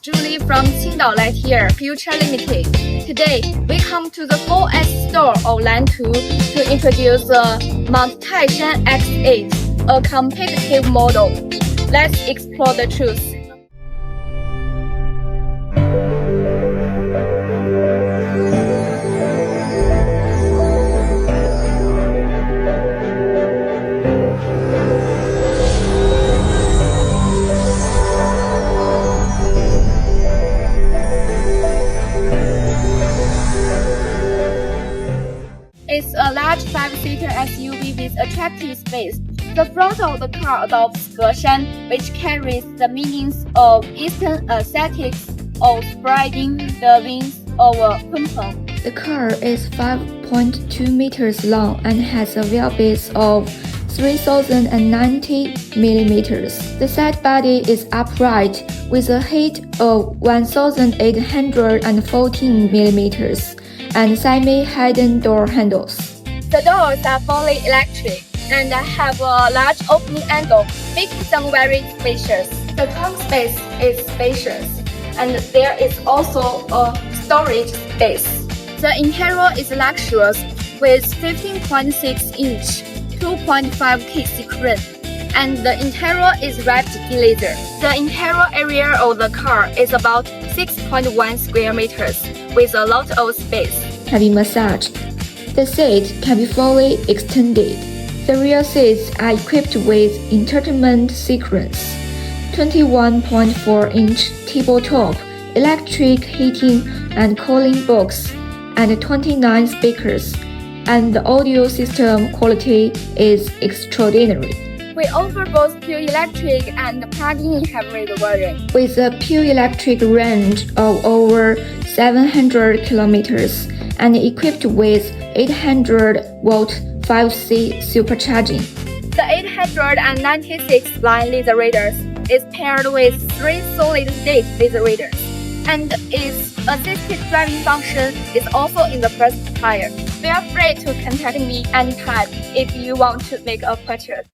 Julie from Qingdao Lightyear Future Limited. Today, we come to the 4S store of Lantu to introduce the Mount Taishan X8, a competitive model. Let's explore the truth. It's a large 5-seater SUV with attractive space. The front of the car adopts geshan, which carries the meanings of Eastern aesthetics of spreading the wings over Kunpeng. The car is 5.2 meters long and has a wheelbase of 3,090 millimeters. The side body is upright with a height of 1,814 millimeters and semi-hidden door handles. The doors are fully electric and have a large opening angle, making them very spacious. The trunk space is spacious, and there is also a storage space. The interior is luxurious with 15.6-inch 2.5K screen, and the interior is wrapped in leather. The interior area of the car is about 6.1 square meters with a lot of space. Heavy massage. The seat can be fully extended. The rear seats are equipped with entertainment screens, 21.4-inch tabletop, electric heating and cooling box, and 29 speakers, and the audio system quality is extraordinary. We offer both pure electric and plug-in hybrid version. With a pure electric range of over 700 kilometers and equipped with 800-volt 5C supercharging. The 896 line laser readers is paired with 3 solid-state laser readers, and its assisted driving function is also in the first tier. Feel free to contact me anytime if you want to make a purchase.